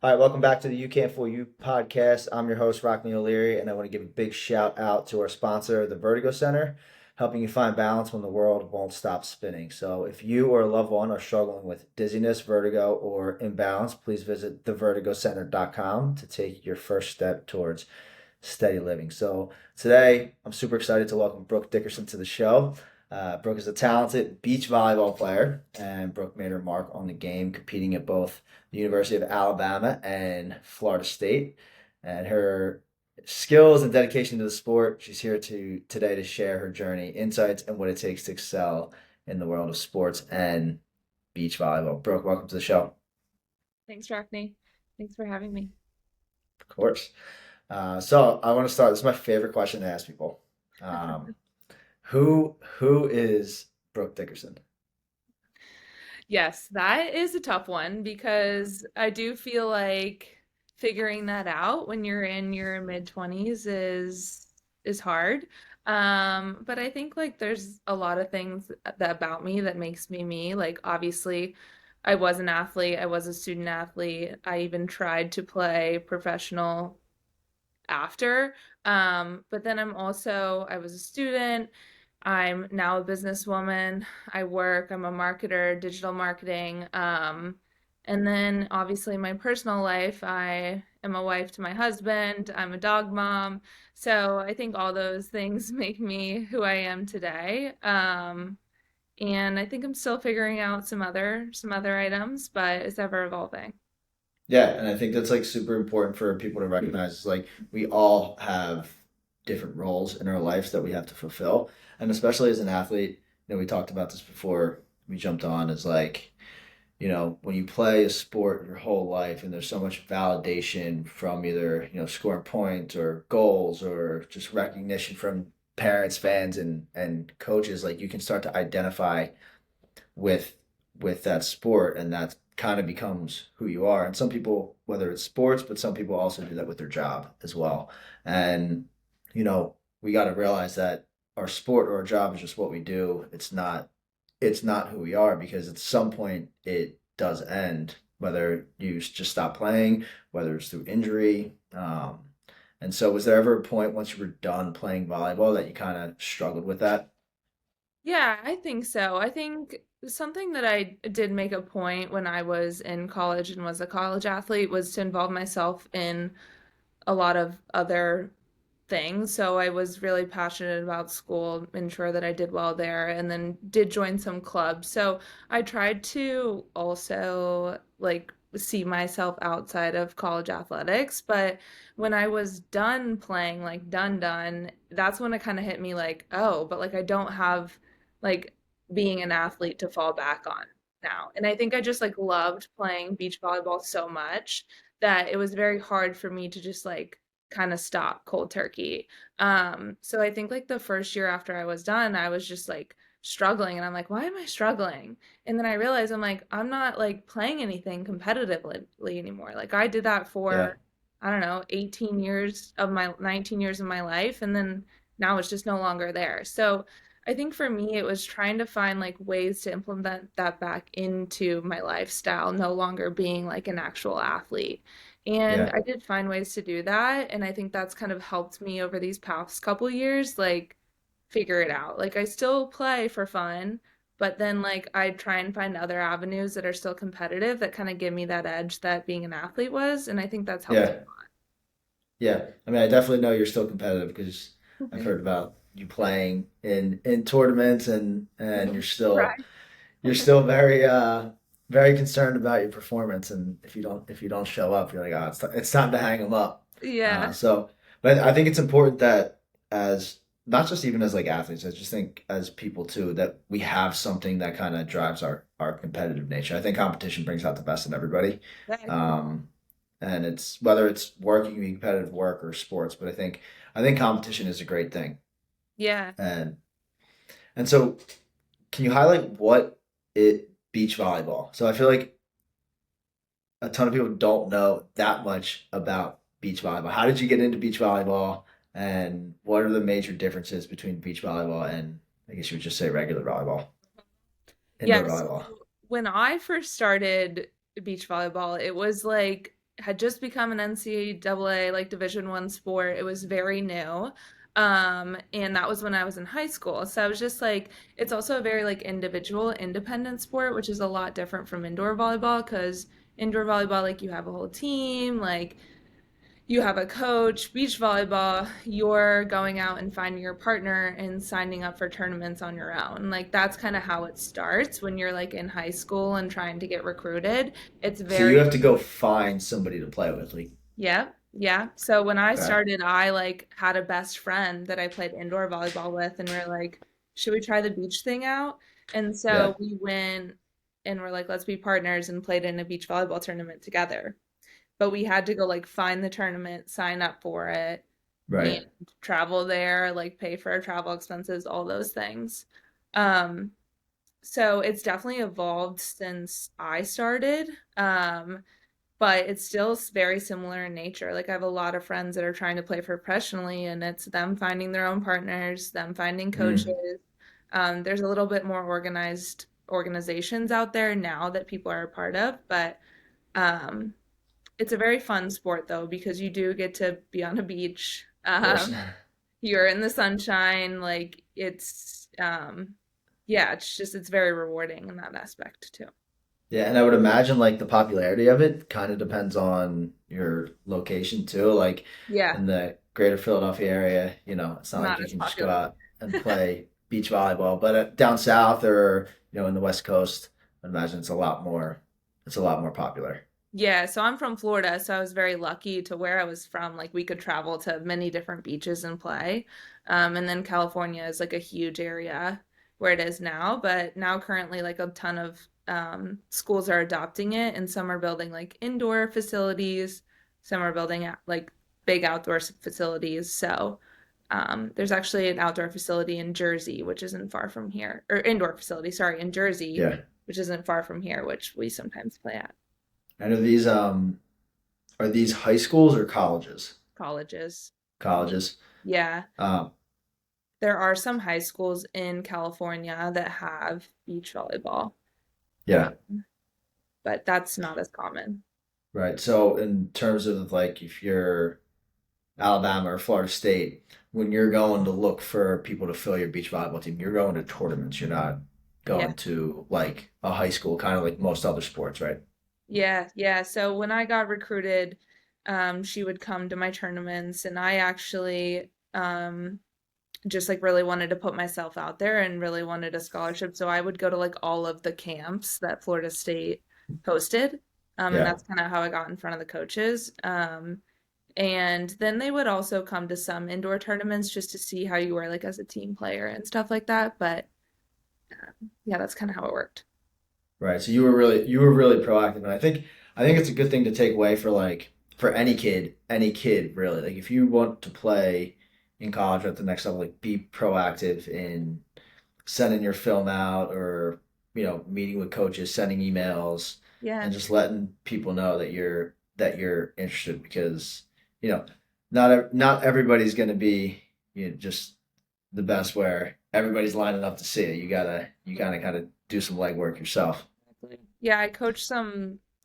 All right, welcome back to the You Can't Fool You podcast. I'm your host, Rockne O'Leary, and I want to give a big shout out to our sponsor, the Vertigo Center, helping you find balance when the world won't stop spinning. So, if you or a loved one are struggling with dizziness, vertigo, or imbalance, please visit thevertigocenter.com to take your first step towards steady living. So, today I'm super excited to welcome Brooke Dickerson to the show. Brooke is a talented beach volleyball player, and Brooke made her mark on the game competing at both the University of Alabama and Florida State. And her skills and dedication to the sport, she's here today to share her journey, insights, and what it takes to excel in the world of sports and beach volleyball. Brooke, welcome to the show. Thanks, Rockne. Thanks for having me. Of course. So I want to start. This is my favorite question to ask people. Um, who is Brooke Dickerson? Yes, that is a tough one because I do feel like figuring that out when you're in your mid 20s is hard. But I think like there's a lot of things that about me that makes me me. Like obviously I was an athlete, I was a student athlete. I even tried to play professional after. But then I was a student. I'm now a businesswoman. I'm a marketer, digital marketing. And then obviously my personal life, I am a wife to my husband. I'm a dog mom. So I think all those things make me who I am today. And I think I'm still figuring out some other items, but it's ever evolving. Yeah, and I think that's like super important for people to recognize. It's like we all have different roles in our lives that we have to fulfill. And especially as an athlete, we talked about this before we jumped on, is like, when you play a sport your whole life and there's so much validation from either, scoring points or goals or just recognition from parents, fans and coaches, like you can start to identify with that sport, and that kind of becomes who you are. And some people, whether it's sports, but some people also do that with their job as well. And we got to realize that our sport or our job is just what we do. It's not who we are, because at some point it does end, whether you just stop playing, whether it's through injury. And so was there ever a point once you were done playing volleyball that you kind of struggled with that? Yeah, I think so. I think something that I did make a point when I was in college and was a college athlete was to involve myself in a lot of other things. So I was really passionate about school, ensure that I did well there, and then did join some clubs. So I tried to also like see myself outside of college athletics, but when I was done playing, like done, that's when it kind of hit me like, oh, but like I don't have like being an athlete to fall back on now. And I think I just like loved playing beach volleyball so much that it was very hard for me to just like kind of stop cold turkey. So I think like the first year after I was done, I was just like struggling and I'm like, why am I struggling? And then I realized I'm like, I'm not like playing anything competitively anymore. Like I did that Yeah. for, I don't know, 18 years of my 19 years of my life. And then now it's just no longer there. So I think for me, it was trying to find like ways to implement that back into my lifestyle, no longer being like an actual athlete. And Yeah. I did find ways to do that. And I think that's kind of helped me over these past couple years, like figure it out. Like I still play for fun, but then like I try and find other avenues that are still competitive that kind of give me that edge that being an athlete was. And I think that's helped Yeah. Yeah, I mean, I definitely know you're still competitive because I've me. heard about you playing in tournaments, and you're still Right. you're still very concerned about your performance, and if you don't show up, you're like, oh, it's time to hang them up. Yeah. But I think it's important that, as not just even as like athletes, I just think as people too, that we have something that kind of drives our competitive nature. I think competition brings out the best in everybody. Exactly. Um, and it's whether it's working in competitive work or sports, but I think competition is a great thing. Yeah. And so, can you highlight what it beach volleyball? So I feel like a ton of people don't know that much about beach volleyball. How did you get into beach volleyball, and what are the major differences between beach volleyball and, I guess you would just say, regular volleyball, Yeah, indoor so volleyball? when I first started beach volleyball, it was like had just become an NCAA like Division I sport. It was very new. And that was when I was in high school. So I was just like, it's also a very like individual, independent sport, which is a lot different from indoor volleyball because indoor volleyball, like you have a whole team, like you have a coach. Beach volleyball, you're going out and finding your partner and signing up for tournaments on your own. Like that's kind of how it starts when you're like in high school and trying to get recruited. It's So you very, have to go find somebody to play with, like, yeah, yeah. So when I okay, started, I like had a best friend that I played indoor volleyball with, and we are like, should we try the beach thing out? And yeah, so we went and we're like, let's be partners and played in a beach volleyball tournament together. But we had to go like find the tournament, sign up for it, and right. travel there, like pay for our travel expenses, all those things. Um, so it's definitely evolved since I started. But it's still very similar in nature. Like I have a lot of friends that are trying to play professionally, and it's them finding their own partners, them finding Mm. coaches. There's a little bit more organized organizations out there now that people are a part of, but um, it's a very fun sport though because you do get to be on a beach. Of course. You're in the sunshine, like yeah, it's just it's very rewarding in that aspect too. Yeah, and I would imagine like the popularity of it kind of depends on your location too. Like Yeah, in the greater Philadelphia area, it's not like not you as can just go popular. out and play beach volleyball. But down south or in the West Coast, I imagine it's a lot more popular. Yeah, so I'm from Florida, so I was very lucky to where I was from. Like we could travel to many different beaches and play. And then California is like a huge area where it is now, but now currently like a ton of schools are adopting it, and some are building like indoor facilities, some are building like big outdoor facilities. So there's actually an outdoor facility in Jersey, which isn't far from here, or indoor facility, sorry, in Jersey, Yeah. which isn't far from here, which we sometimes play at. And are these high schools or colleges? Colleges. Colleges. Yeah, Um, there are some high schools in California that have beach volleyball, yeah. but that's not as common. Right. So in terms of like if you're Alabama or Florida State, when you're going to look for people to fill your beach volleyball team, you're going to tournaments. You're not Yeah. going to like a high school, kind of like most other sports, right? Yeah, yeah. So when I got recruited, she would come to my tournaments, and I actually just like really wanted to put myself out there and really wanted a scholarship. So I would go to like all of the camps that Florida State hosted. And Yeah. that's kind of how I got in front of the coaches. And then they would also come to some indoor tournaments just to see how you were like as a team player and stuff like that. But yeah, that's kind of how it worked. Right. So you were really proactive, and I think it's a good thing to take away for like for any kid really. Like if you want to play in college at the next level, like be proactive in sending your film out or meeting with coaches, sending emails, Yeah. and just letting people know that you're interested because you know not everybody's going to be just the best where everybody's lining up to see it. You gotta kind of do some legwork yourself. Exactly. Yeah,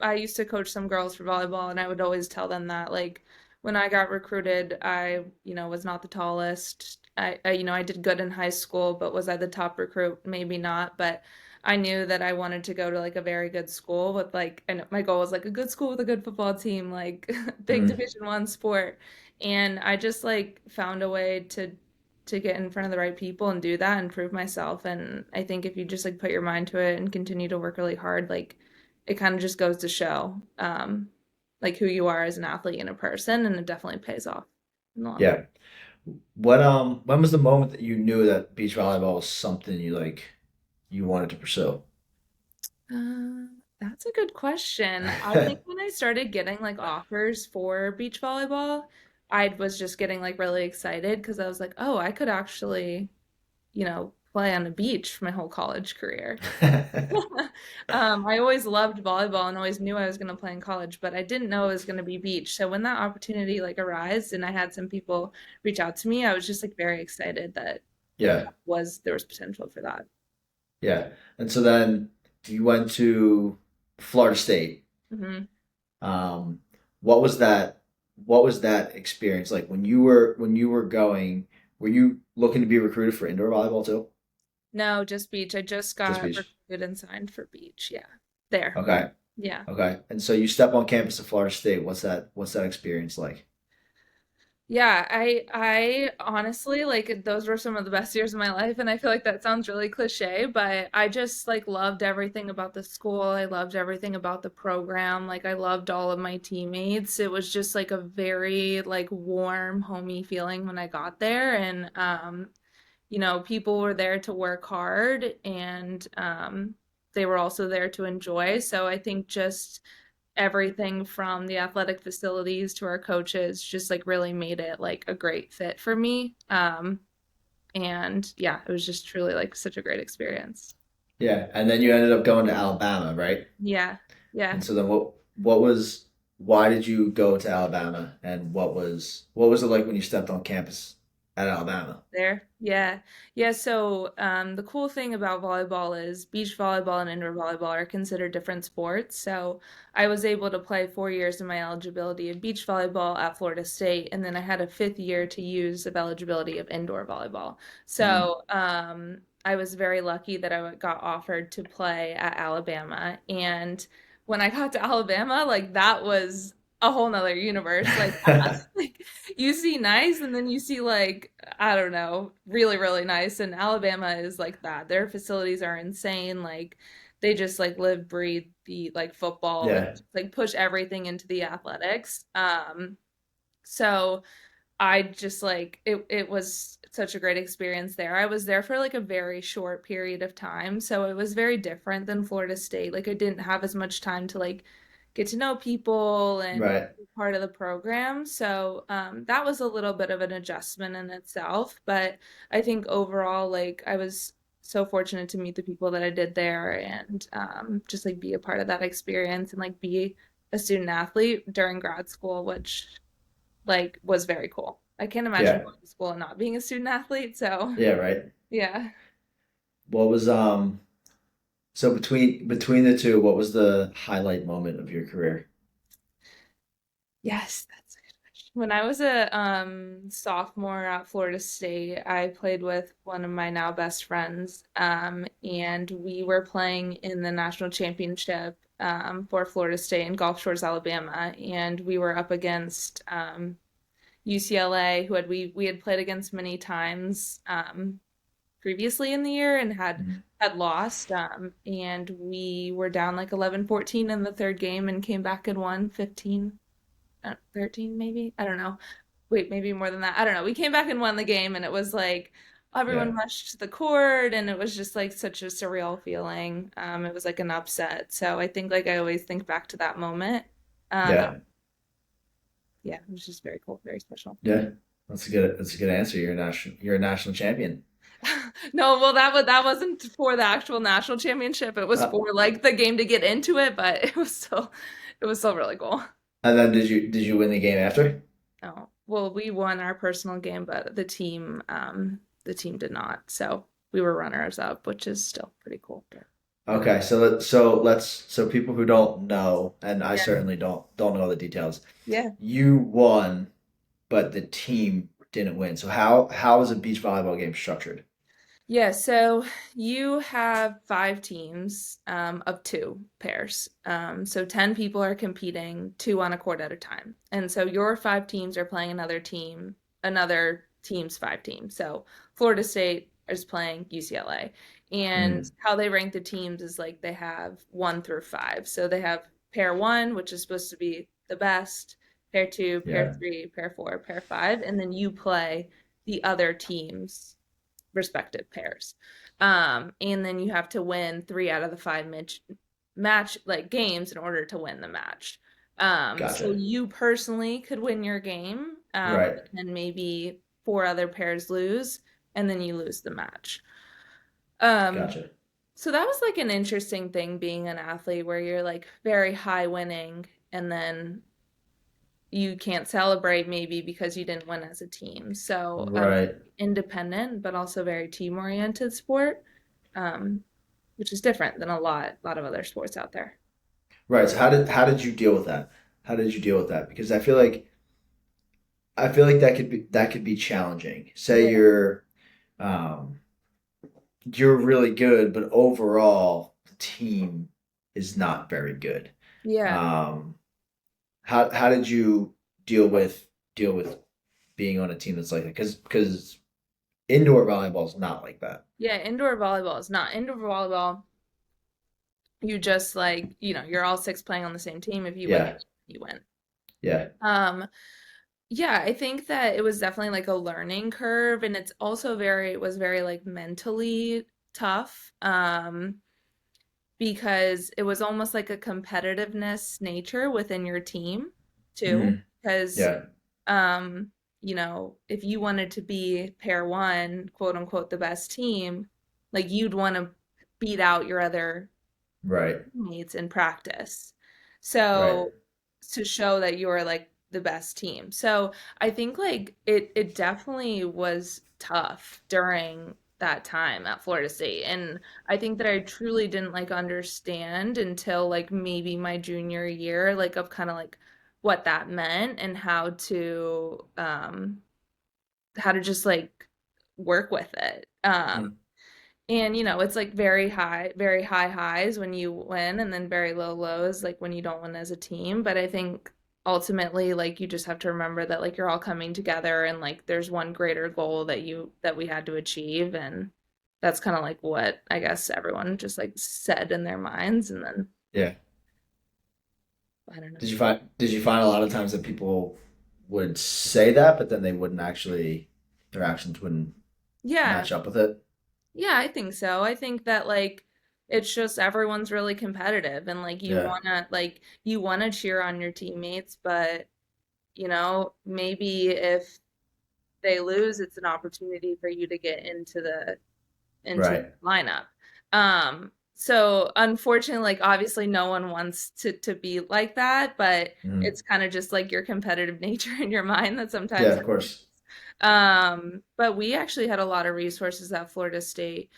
I used to coach some girls for volleyball, and I would always tell them that, like, when I got recruited, I was not the tallest. I did good in high school, but was I the top recruit? Maybe not, but I knew that I wanted to go to like a very good school with like, and my goal was like a good school with a good football team, like big Mm, Division I sport. And I just like found a way to get in front of the right people and do that and prove myself. And I think if you just like put your mind to it and continue to work really hard, like it kind of just goes to show like who you are as an athlete and a person, and it definitely pays off in the long run. yeah. When was the moment that you knew that beach volleyball was something you wanted to pursue? That's a good question. I think when I started getting like offers for beach volleyball, I was just getting like really excited because I was like, oh, I could actually, play on the beach for my whole college career. I always loved volleyball and always knew I was going to play in college, but I didn't know it was going to be beach. So when that opportunity like arose and I had some people reach out to me, I was just like very excited that Yeah, there was potential for that. yeah. And so then you went to Florida State. Hmm. Um, What was that? What was that experience like when you were going? Were you looking to be recruited for indoor volleyball too? No, just beach. I just Just got beach. recruited and signed for beach. Yeah. There. Okay. Yeah. Okay. And so you step on campus at Florida State. What's that experience like? Yeah, I honestly like those were some of the best years of my life, and I feel like that sounds really cliche, but I just like loved everything about the school. I loved everything about the program. Like I loved all of my teammates. It was just like a very like warm, homey feeling when I got there, and people were there to work hard, and they were also there to enjoy. So I think just everything from the athletic facilities to our coaches just like really made it like a great fit for me. And yeah, it was just truly like such a great experience. Yeah. And then you ended up going to Alabama, right? Yeah, yeah. And so then why did you go to Alabama and what was it like when you stepped on campus at Alabama? There. Yeah. Yeah. So the cool thing about volleyball is beach volleyball and indoor volleyball are considered different sports. So I was able to play 4 years of my eligibility of beach volleyball at Florida State, and then I had a fifth year to use of eligibility of indoor volleyball. Mm, So I was very lucky that I got offered to play at Alabama. And when I got to Alabama, like that was a whole nother universe. Like, like you see nice and then you see like I don't know, really, really nice. And Alabama is like that. Their facilities are insane. Like they just like live, breathe, eat like football and yeah. like push everything into the athletics. So I just like it was such a great experience there. I was there for like a very short period of time, so it was very different than Florida State. Like I didn't have as much time to like get to know people and Right. be part of the program. So that was a little bit of an adjustment in itself, but I think overall like I was so fortunate to meet the people that I did there and just like be a part of that experience and like be a student athlete during grad school, which like was very cool. I can't imagine Yeah. going to school and not being a student athlete. So Yeah, right. yeah. What was so between the two, what was the highlight moment of your career? Yes, that's a good question. When I was a sophomore at Florida State, I played with one of my now best friends, and we were playing in the national championship for Florida State in Gulf Shores, Alabama, and we were up against UCLA, who we had played against many times. Previously in the year and Mhm. had lost and we were down like 11-14 in the third game and came back and won 15 13 maybe, I don't know, wait, maybe more than that, I don't know, we came back and won the game and it was like everyone Yeah. rushed to the court and it was just like such a surreal feeling. It was like an upset, so I think like I always think back to that moment. um Yeah. yeah, it was just very cool, very special. Yeah. That's a good answer. You're a national champion. No, well, that wasn't for the actual national championship. It was Uh, for like the game to get into it, but it was still really cool. and then did you win the game after? Oh, well, we won our personal game, but the team did not. So we were runners up, which is still pretty cool. Okay, so people who don't know, and I Yeah. certainly don't know the details. Yeah. You won, but the team didn't win. So how is a beach volleyball game structured? Yeah, so you have five teams of two pairs. So 10 people are competing, two on a court at a time. And so your five teams are playing another team's five teams. So Florida State is playing UCLA. And Mm, how they rank the teams is like they have one through five. So they have pair one, which is supposed to be the best, pair two, pair yeah, three, pair four, pair five, and then you play the other teams respective pairs. And then you have to win three out of the five match like games in order to win the match. So gotcha. you personally could win your game, Right, and maybe four other pairs lose, and then you lose the match. Um, gotcha. so that was like an interesting thing being an athlete where you're like very high winning and then you can't celebrate maybe because you didn't win as a team. So Right, independent, but also very team oriented sport, um, which is different than a lot of other sports out there. right. So how did you deal with that? how did you deal with that? Because I feel like that could be challenging. Say Yeah. um you're really good, but overall the team is not very good. Yeah. Um, how did you deal with being on a team that's like that? Because indoor volleyball is not like that. Yeah, indoor volleyball is not. Indoor volleyball, you just like, you're all six playing on the same team. If you win, Yeah, you win. yeah, Um, yeah, I think that it was definitely like a learning curve, and it's also it was very like mentally tough. Because it was almost like a competitiveness nature within your team too. hmm Because, yeah, um, if you wanted to be pair one, quote unquote, the best team, like you'd want to beat out your other right, mates in practice. right, So to show that you're like the best team. So I think like it definitely was tough during that time at Florida State. And I think that I truly didn't like understand until like maybe my junior year, like of kind of like what that meant and how to just like work with it. mm, And it's like very high highs when you win and then very low lows like when you don't win as a team. But I think ultimately like you just have to remember that like you're all coming together and like there's one greater goal that we had to achieve, and that's kind of like what I guess everyone just like said in their minds, and then yeah. I don't know. Did you find a lot of times that people would say that, but then they wouldn't actually, their actions wouldn't Yeah. match up with it? Yeah, I think so. I think that like it's just everyone's really competitive and like Yeah, you wanna cheer on your teammates, but maybe if they lose, it's an opportunity for you to get into the right. lineup. So unfortunately, like obviously no one wants to be like that, but hmm it's kind of just like your competitive nature in your mind that Yeah, sometimes of course. but we actually had a lot of resources at Florida State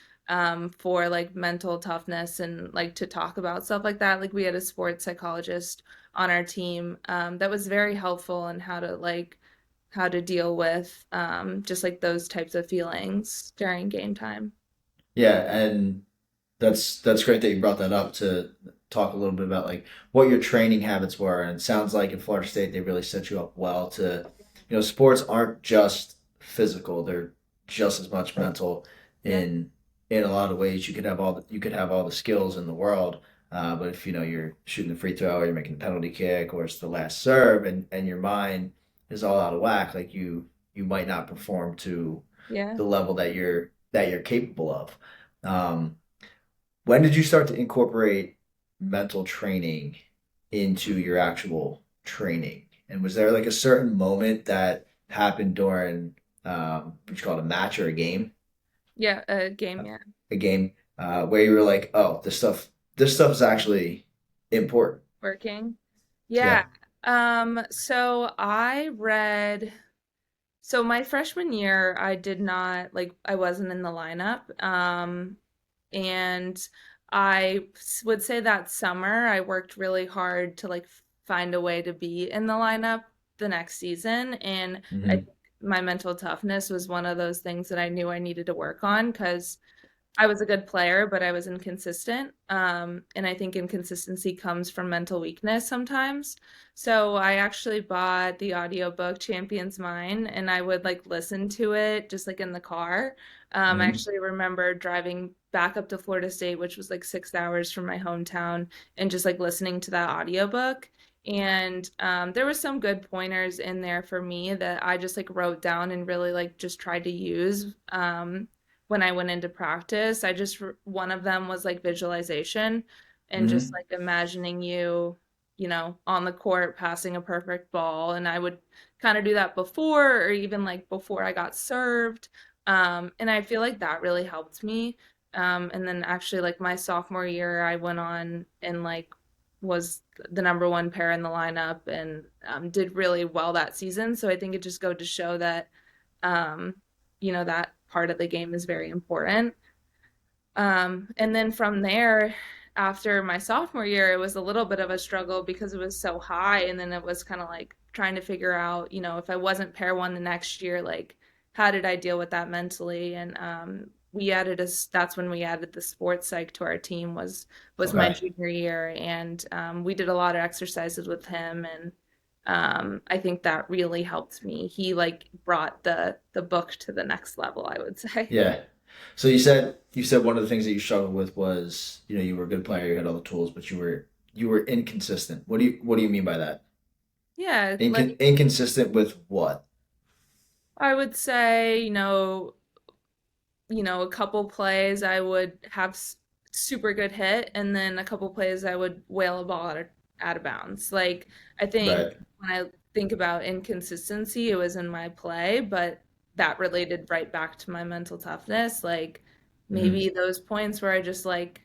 for like mental toughness and like to talk about stuff like that. Like we had a sports psychologist on our team that was very helpful in how to deal with just like those types of feelings during game time. Yeah, and that's great that you brought that up to talk a little bit about like what your training habits were. And it sounds like in Florida State they really set you up well to, sports aren't just physical; they're just as much mental Yeah. in a lot of ways. You could have all the skills in the world, but if you're shooting the free throw or you're making the penalty kick or it's the last serve and your mind is all out of whack, like you might not perform to Yeah. the level that you're capable of. Um, when did you start to incorporate mental training into your actual training? And was there like a certain moment that happened during what you call it, a match or a game? Yeah, a game, yeah. A game where you were like, oh, this stuff is actually important. Working. Yeah. Yeah. So my freshman year, I did not like I wasn't in the lineup. And would say that summer I worked really hard to like find a way to be in the lineup the next season. And I hmm think my mental toughness was one of those things that I knew I needed to work on because I was a good player, but I was inconsistent. And I think inconsistency comes from mental weakness sometimes. So I actually bought the audiobook Champion's Mind and I would like listen to it just like in the car. I hmm actually remember driving back up to Florida State, which was like 6 hours from my hometown, and just like listening to that audiobook. And there was some good pointers in there for me that I just like wrote down and really like just tried to use. When I went into practice. One of them was like visualization and just hmm like imagining on the court passing a perfect ball. And I would kind of do that before or even like before I got served. And I feel like that really helped me. And then actually like my sophomore year, I went on and like was the number one pair in the lineup and did really well that season. So I think it just go to show that um, that part of the game is very important. And then from there, after my sophomore year, it was a little bit of a struggle because it was so high. And then it was kind of like trying to figure out, if I wasn't pair one the next year, like how did I deal with that mentally? And that's when we added the sports psych to our team was my Okay. junior year. And we did a lot of exercises with him. And I think that really helped me. He like brought the book to the next level, I would say. Yeah. So you said one of the things that you struggled with was, you were a good player, you had all the tools, but you were inconsistent. What do you mean by that? Yeah, like Inconsistent with what? I would say, a couple plays I would have super good hit, and then a couple plays I would whale a ball out of bounds. Like I Right. think when I think about inconsistency, it was in my play, but that related right back to my mental toughness. Like Hmm. maybe those points where I just like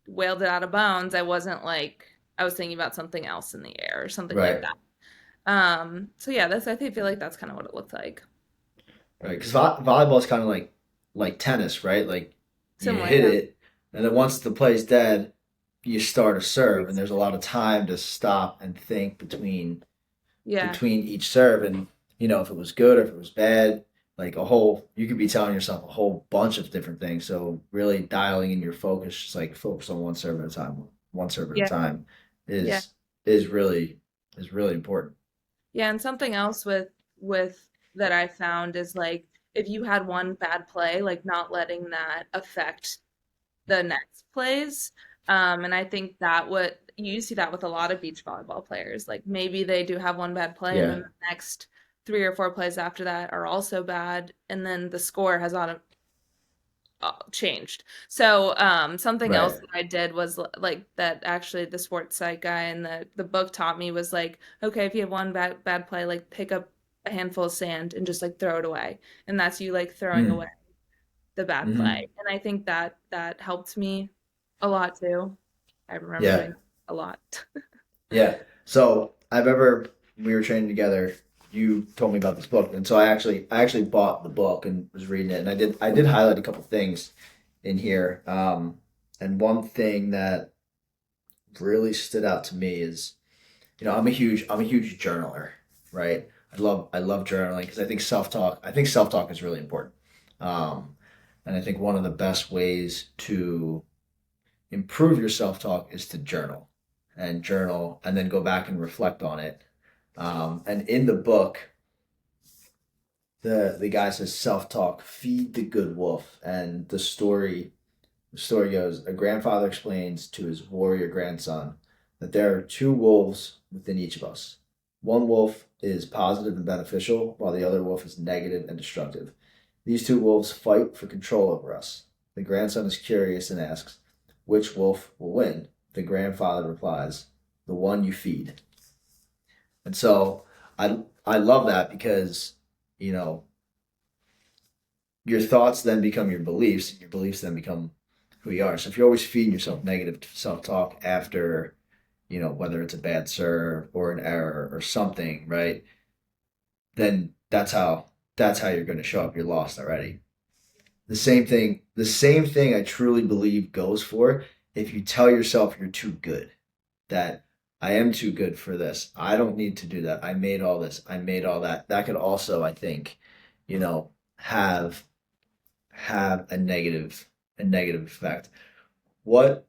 whaled it out of bounds, I wasn't like I was thinking about something else in the air or something like Right. that. So yeah, that's I think feel like that's kind of what it looked like. Right. Because volleyball is kind of like tennis, right? Like you Similar, hit yeah. it, and then once the play's dead, you start a serve, and there's a lot of time to stop and think between Yeah. between each serve, and if it was good or if it was bad, like you could be telling yourself a whole bunch of different things. So really dialing in your focus, just like focus on one serve at a Yeah. time, Yeah. is is really is really important. Yeah, and something else with that I found is like if you had one bad play, like not letting that affect the next plays. And I think that what you see that with a lot of beach volleyball players. Like maybe they do have one bad play and then Yeah. the next three or four plays after that are also bad, and then the score has changed. So something else Right. that I did was like that actually the sports site guy and the book taught me was like, okay, if you have one bad play, like pick up a handful of sand and just like throw it away. And that's you like throwing Mm. away the bad Hmm. play. And I think that helped me a lot too. I remember Yeah. doing a lot. Yeah. So I remember we were training together. You told me about this book, and so I actually bought the book and was reading it, and I did highlight a couple things in here. And one thing that really stood out to me is, I'm a huge journaler, right? I love journaling because I think self talk is really important. Um, and I think one of the best ways to improve your self talk is to journal and then go back and reflect on it. And in the book, the guy says self talk, feed the good wolf, and the story goes, a grandfather explains to his warrior grandson that there are two wolves within each of us. One wolf is positive and beneficial, while the other wolf is negative and destructive. These two wolves fight for control over us. The grandson is curious and asks, which wolf will win? The grandfather replies, the one you feed. And so I love that because, you know, your thoughts then become your beliefs, and your beliefs then become who you are. So if you're always feeding yourself negative self talk after, whether it's a bad serve or an error or something, right? Then that's how you're going to show up. You're lost already. The same thing I truly believe goes for if you tell yourself you're too good, that I am too good for this. I don't need to do that. I made all this. I made all that. That could also, I think, you know, have have a negative effect. What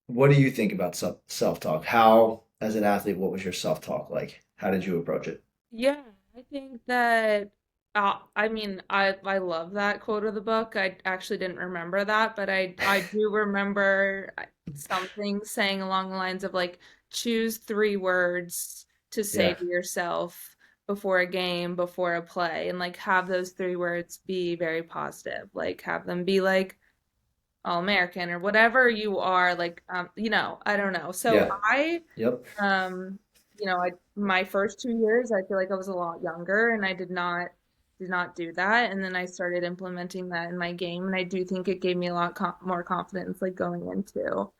what do you think about self talk? How, as an athlete, what was your self talk like? How did you approach it? Yeah, I think that I mean I love that quote of the book. I actually didn't remember that, but I do remember something saying along the lines of like choose three words to say Yeah. to yourself before a game, before a play, and like have those three words be very positive. Like have them be like all American or whatever you are, like I don't know. So Yeah. I Yep. um, I my first 2 years, I feel like I was a lot younger and I did not do that. And then I started implementing that in my game, and I do think it gave me a lot more confidence, like going into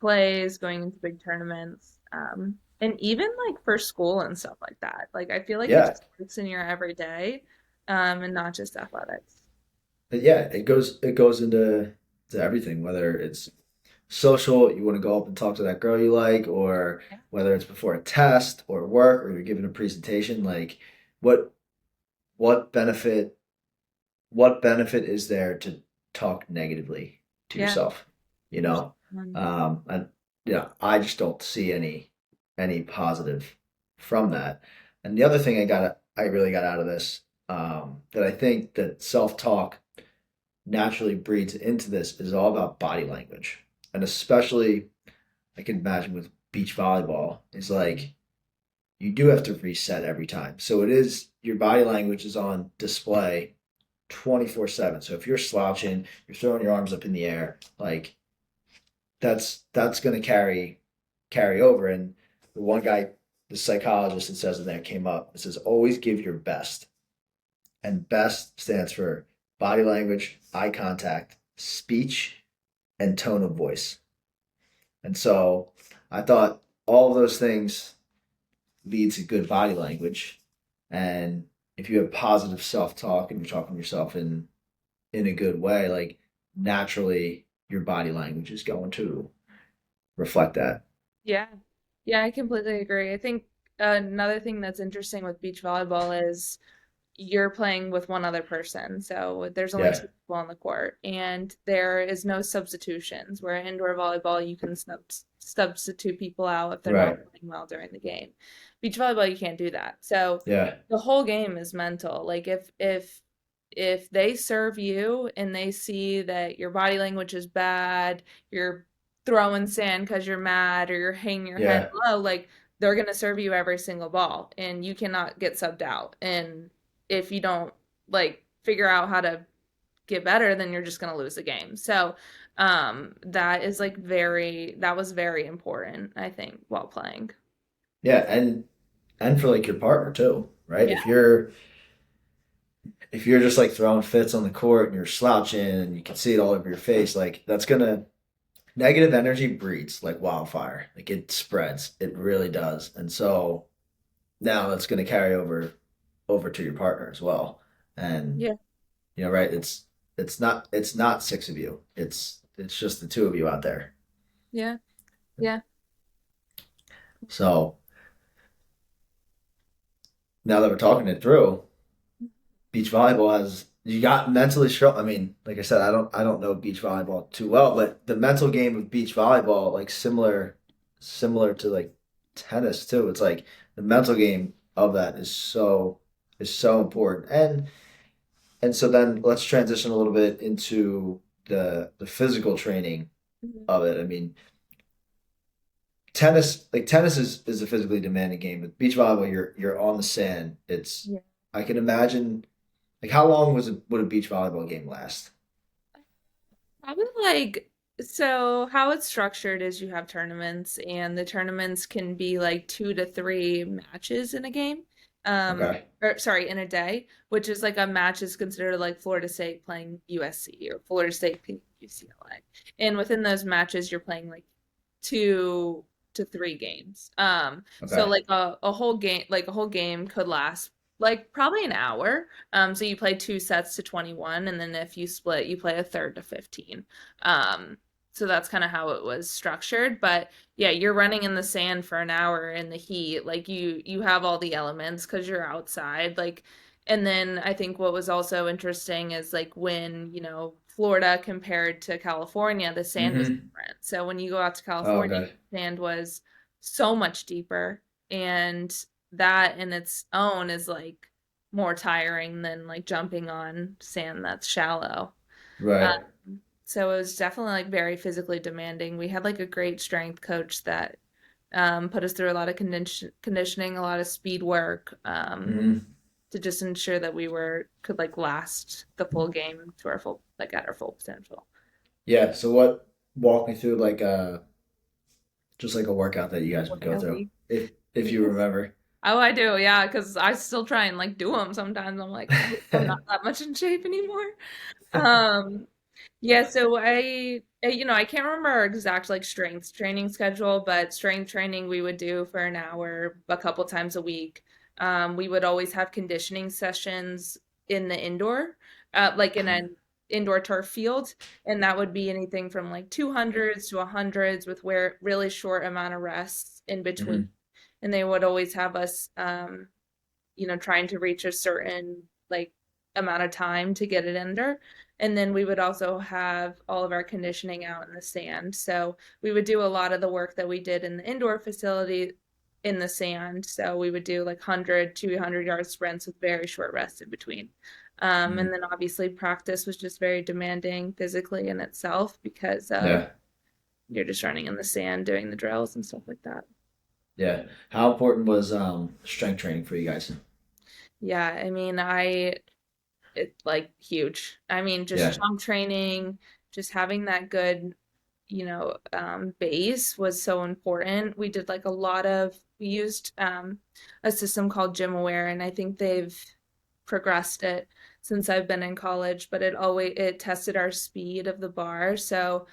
plays, going into big tournaments, and even like for school and stuff like that. Like I feel like it Yeah. just works in your everyday, and not just athletics. But yeah, it goes into everything, whether it's social, you want to go up and talk to that girl you like, or Yeah. whether it's before a test or work or you're giving a presentation, like what what benefit what benefit is there to talk negatively to Yeah. yourself? You know, and yeah, I just don't see any positive from that. And the other thing I really got out of this, that I think that self talk naturally breeds into this is all about body language, and especially I can imagine with beach volleyball, is like you do have to reset every time. So it is your body language is on display 24/7. So if you're slouching, you're throwing your arms up in the air, like that's going to carry over. And the one guy, the psychologist, it says in there came up. It says always give your best, and best stands for body language, eye contact, speech, and tone of voice. And so I thought all of those things lead to good body language. And if you have positive self talk and you're talking to yourself in a good way, like naturally your body language is going to reflect that. Yeah. Yeah, I completely agree. I think another thing that's interesting with beach volleyball is you're playing with one other person. So there's only Yeah. two people on the court, and there is no substitutions. Where indoor volleyball, you can substitute people out if they're not Right. playing well during the game. Beach volleyball, you can't do that. So Yeah. the whole game is mental. Like if they serve you and they see that your body language is bad, you're throwing sand because you're mad or you're hanging your head Yeah. low, like they're gonna serve you every single ball and you cannot get subbed out. And if you don't like figure out how to get better, then you're just gonna lose the game. So that is like that was very important, I think, while playing. Yeah. And for like your partner too, right? Yeah. If you're just like throwing fits on the court and you're slouching and you can see it all over your face, like that's gonna negative energy breeds like wildfire. Like it spreads. It really does. And so now that's gonna carry over to your partner as well. And Yeah. right, it's not six of you. It's just the two of you out there. Yeah. Yeah. So now that we're talking it through, beach volleyball has you got mentally strong. I mean, like I said, I don't know beach volleyball too well, but the mental game of beach volleyball, like similar to like tennis too. It's like the mental game of that is so important. And so then let's transition a little bit into the physical training Mhm. of it. I mean, tennis is a physically demanding game. With beach volleyball, you're on the sand. It's Yeah. I can imagine like how long would a beach volleyball game last? Probably like so how it's structured is you have tournaments and the tournaments can be like 2 to 3 matches in a game. Okay. Or sorry, in a day, which is like a match is considered like Florida State playing USC or Florida State playing UCLA. And within those matches you're playing like 2 to 3 games. So Okay. like a whole game could last like probably an hour. So you play 2 sets to 21, and then if you split, you play a third to 15. Um, so that's kind of how it was structured. But yeah, you're running in the sand for an hour in the heat. Like you have all the elements because you're outside. Like, and then I think what was also interesting is like when, Florida compared to California, the sand was Mm-hmm. different. So when you go out to Oh, California, okay. the sand was so much deeper. And that in its own is like more tiring than like jumping on sand that's shallow. Right. So it was definitely like very physically demanding. We had like a great strength coach that put us through a lot of conditioning, a lot of speed work, Mm-hmm. to just ensure that we were could like last the full game to our full like at our full potential. Yeah. So what? Walk me through like just like a workout that you guys One would day go a through, week. if you remember. Oh, I do, yeah, because I still try and like do them sometimes. I'm like, I'm not that much in shape anymore. Um, Yeah, so I can't remember our exact like strength training schedule, but strength training we would do for an hour a couple times a week. We would always have conditioning sessions in the indoor, like in a Mhm. indoor turf field, and that would be anything from like 200s to 100s with where really short amount of rests in between. Hmm. And they would always have us trying to reach a certain like amount of time to get it under. And then we would also have all of our conditioning out in the sand. So we would do a lot of the work that we did in the indoor facility in the sand. So we would do like 100, 200-yard sprints with very short rests in between. And Hmm. then obviously practice was just very demanding physically in itself because Yeah. you're just running in the sand doing the drills and stuff like that. Yeah. How important was strength training for you guys? Yeah, I mean, it's like huge. I mean, just Yeah. jump training, just having that good, base was so important. We did like a lot of, we used a system called Gym Aware, and I think they've progressed it since I've been in college, but it tested our speed of the bar. So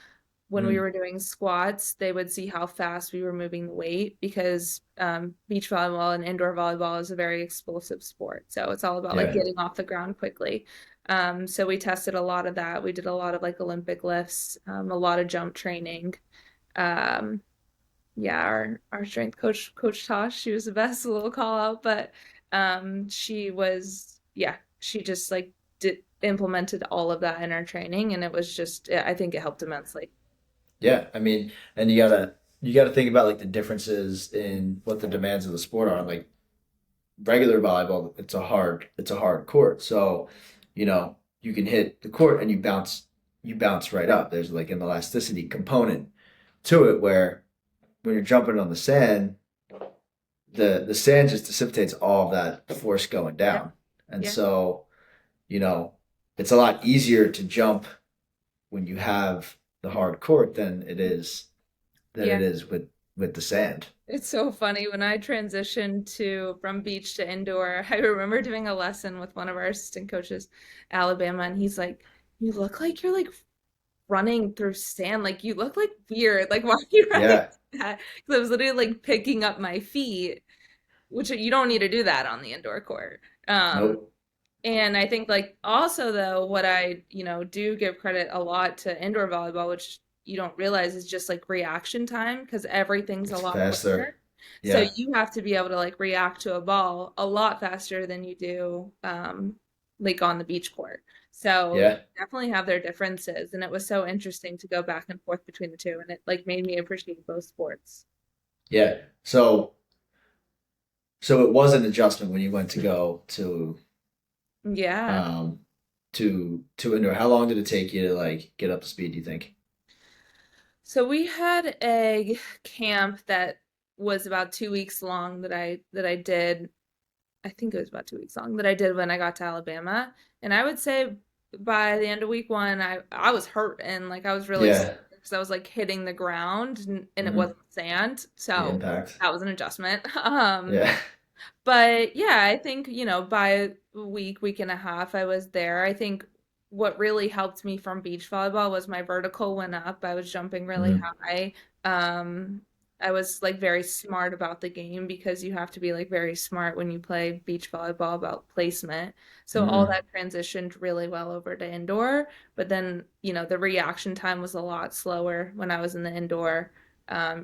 when we Mm. were doing squats, they would see how fast we were moving the weight because beach volleyball and indoor volleyball is a very explosive sport. So it's all about like Yeah. getting off the ground quickly. So we tested a lot of that. We did a lot of like Olympic lifts, a lot of jump training. Um, yeah, our strength coach, Coach Tosh, she was the best, a little call out, but she just like did implemented all of that in our training, and it was just, I think it helped immensely. Yeah. I mean, and you gotta think about like the differences in what the demands of the sport are. Like regular volleyball, it's a hard court. So, you can hit the court and you bounce right up. There's like an elasticity component to it where when you're jumping on the sand, the sand just dissipates all of that force going Yeah, down. And yeah, so, you know, it's a lot easier to jump when you have the hard court than it yeah. is with the sand. It's so funny when I transitioned to from beach to indoor. I remember doing a lesson with one of our assistant coaches, Alabama, and he's like, "You look like you're like running through sand. Like you look like weird. Like why are you running Yeah. like that?" Because I was literally like picking up my feet, which you don't need to do that on the indoor court. Um, Nope. and I think like also though, what I, do give credit a lot to indoor volleyball, which you don't realize is just like reaction time because everything's a It's lot faster. quicker. So Yeah. you have to be able to like react to a ball a lot faster than you do like on the beach court. So Yeah. definitely have their differences. And it was so interesting to go back and forth between the two. And it like made me appreciate both sports. Yeah. So it was an adjustment when you went to go Yeah. um to indoor. How long did it take you to like get up to speed, do you think? So we had a camp that was about 2 weeks long that I did. I think it was about 2 weeks long that I did when I got to Alabama. And I would say by the end of week one, I was hurt and like I was really Yeah. because I was like hitting the ground and it Hmm. wasn't sand. The So impact. that was an adjustment. Yeah. But yeah, I think, by a week and a half I was there. I think what really helped me from beach volleyball was my vertical went up. I was jumping really Hmm. high. Um, I was like very smart about the game because you have to be like very smart when you play beach volleyball about placement. So all Hmm. that transitioned really well over to indoor, but then, the reaction time was a lot slower when I was in the indoor.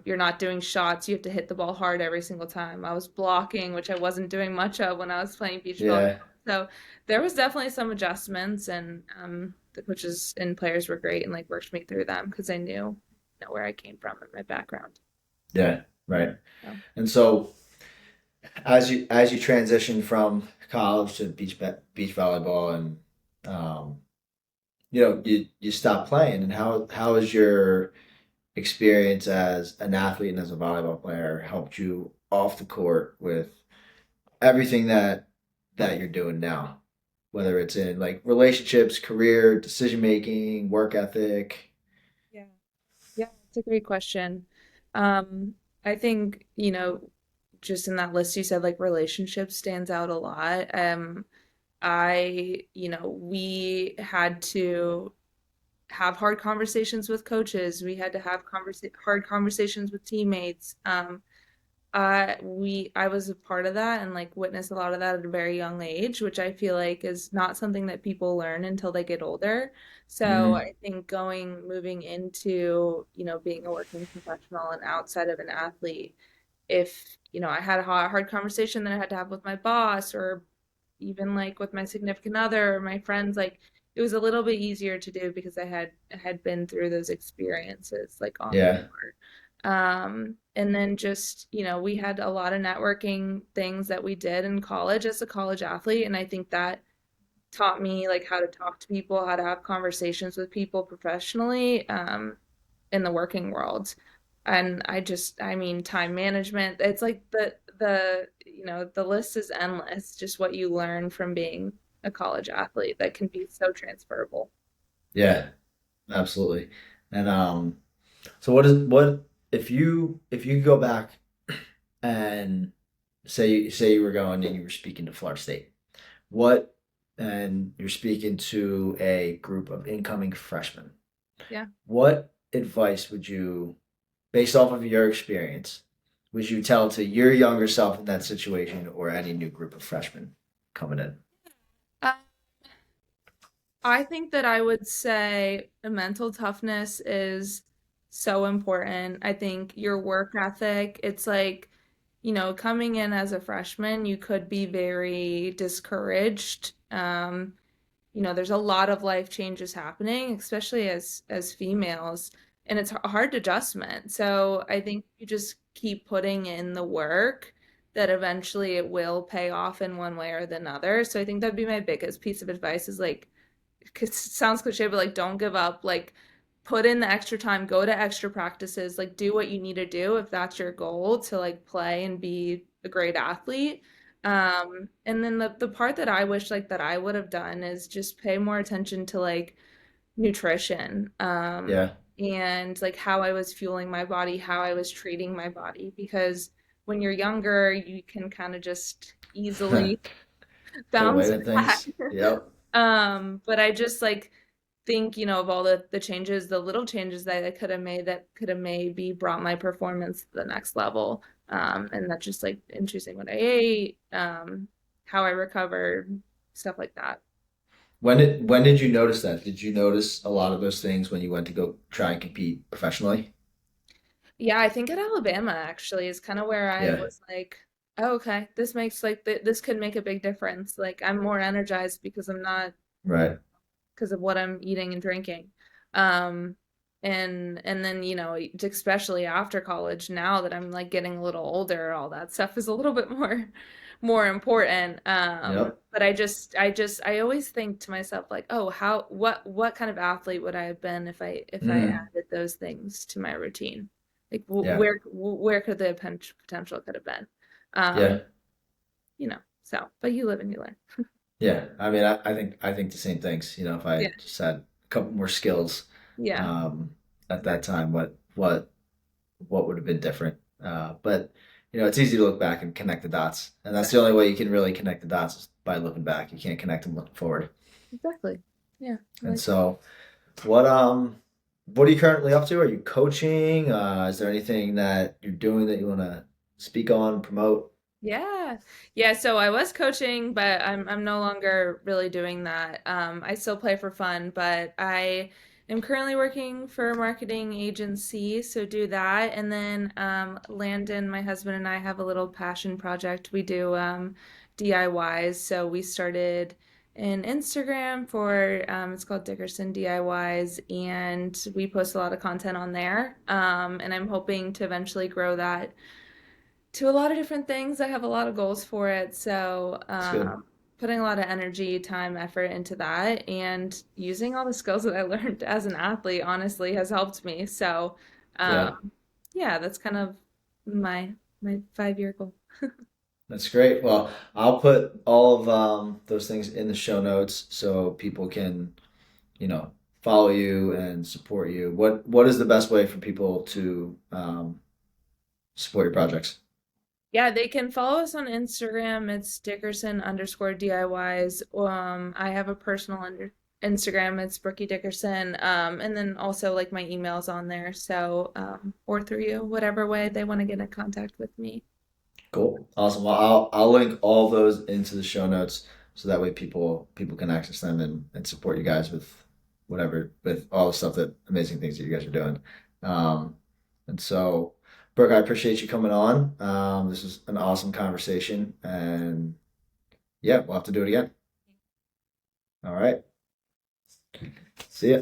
You're not doing shots. You have to hit the ball hard every single time. I was blocking, which I wasn't doing much of when I was playing beach volleyball. Yeah. So there was definitely some adjustments, and the coaches and players were great and like worked me through them because I knew where I came from and my background. Yeah. Right. So. And so as you transition from college to beach volleyball and um you stop playing, and how has your experience as an athlete and as a volleyball player helped you off the court with everything that you're doing now, whether it's in like relationships, career, decision making, work ethic. Yeah. Yeah, it's a great question. Um, I think, just in that list you said like relationship stands out a lot. We had to have hard conversations with coaches. We had to have hard conversations with teammates. I was a part of that and like witnessed a lot of that at a very young age, which I feel like is not something that people learn until they get older. So Hmm. I think moving into, being a working professional and outside of an athlete, if, I had a hard conversation that I had to have with my boss or even like with my significant other or my friends, like it was a little bit easier to do because I had been through those experiences like on the Yeah. court. And then just, we had a lot of networking things that we did in college as a college athlete, and I think that taught me like how to talk to people, how to have conversations with people professionally, in the working world. And I mean, time management, it's like the list is endless, just what you learn from being a college athlete that can be so transferable. Yeah. Absolutely. And so what if you could go back and say you were going and you were speaking to Florida State, what and you're speaking to a group of incoming freshmen, Yeah. what advice would you, based off of your experience, would you tell to your younger self in that situation or any new group of freshmen coming in? Uh, I think that I would say mental toughness is so important. I think your work ethic, it's like, coming in as a freshman, you could be very discouraged. There's a lot of life changes happening, especially as females, and it's a hard adjustment. So I think you just keep putting in the work that eventually it will pay off in one way or the other. So I think that'd be my biggest piece of advice is like, 'cause it sounds cliche, but like don't give up. Like put in the extra time, go to extra practices, like do what you need to do if that's your goal to like play and be a great athlete. And then the part that I wish like that I would have done is just pay more attention to like nutrition, Yeah. and like how I was fueling my body, how I was treating my body, because when you're younger, you can kind of just easily Get away bounce with back. things. Yep. But I just like think, of all the changes, the little changes that I could have made that could have maybe brought my performance to the next level. And that's just like in choosing what I ate, how I recovered, stuff like that. When did you notice that? Did you notice a lot of those things when you went to go try and compete professionally? Yeah, I think at Alabama actually is kind of where I Yeah. was like, oh, okay, this makes like this could make a big difference. Like I'm more energized because I'm not Right. because of what I'm eating and drinking. Um, and then, especially after college, now that I'm like getting a little older, all that stuff is a little bit more important. Yep. But I always think to myself like, oh, what kind of athlete would I have been if I Mm. added those things to my routine? Like Yeah. where could the potential could have been? Yeah. Um, so, but you live and you learn. Yeah. I mean, I think the same things. If I Yeah. just had a couple more skills Yeah. um, at that time, what would have been different? But it's easy to look back and connect the dots, and that's the Exactly. only way you can really connect the dots is by looking back. You can't connect them looking forward. Exactly. Yeah. I And like so, what what are you currently up to? Are you coaching? Is there anything that you're doing that you want to speak on, promote? Yeah. Yeah, so I was coaching, but I'm no longer really doing that. I still play for fun, but I am currently working for a marketing agency, so do that. And then Landon, my husband and I have a little passion project. We do DIYs. So we started an Instagram for it's called Dickerson DIYs, and we post a lot of content on there. And I'm hoping to eventually grow that to a lot of different things. I have a lot of goals for it. So, It's good. putting a lot of energy, time, effort into that, and using all the skills that I learned as an athlete, honestly, has helped me. So, Yeah, yeah, that's kind of my 5-year goal. that's great. Well, I'll put all of those things in the show notes so people can, you know, follow you and support you. What is the best way for people to support your projects? Yeah, they can follow us on Instagram. It's Dickerson underscore DIYs. I have a personal Instagram. It's Brookie Dickerson. And then also like my email's on there. So, or through you, whatever way they want to get in contact with me. Cool. Awesome. Well, I'll link all those into the show notes so that way people can access them and support you guys with whatever with all the stuff that amazing things that you guys are doing. Um, and so, Brooke, I appreciate you coming on. This was an awesome conversation, and yeah, we'll have to do it again. All right. See ya.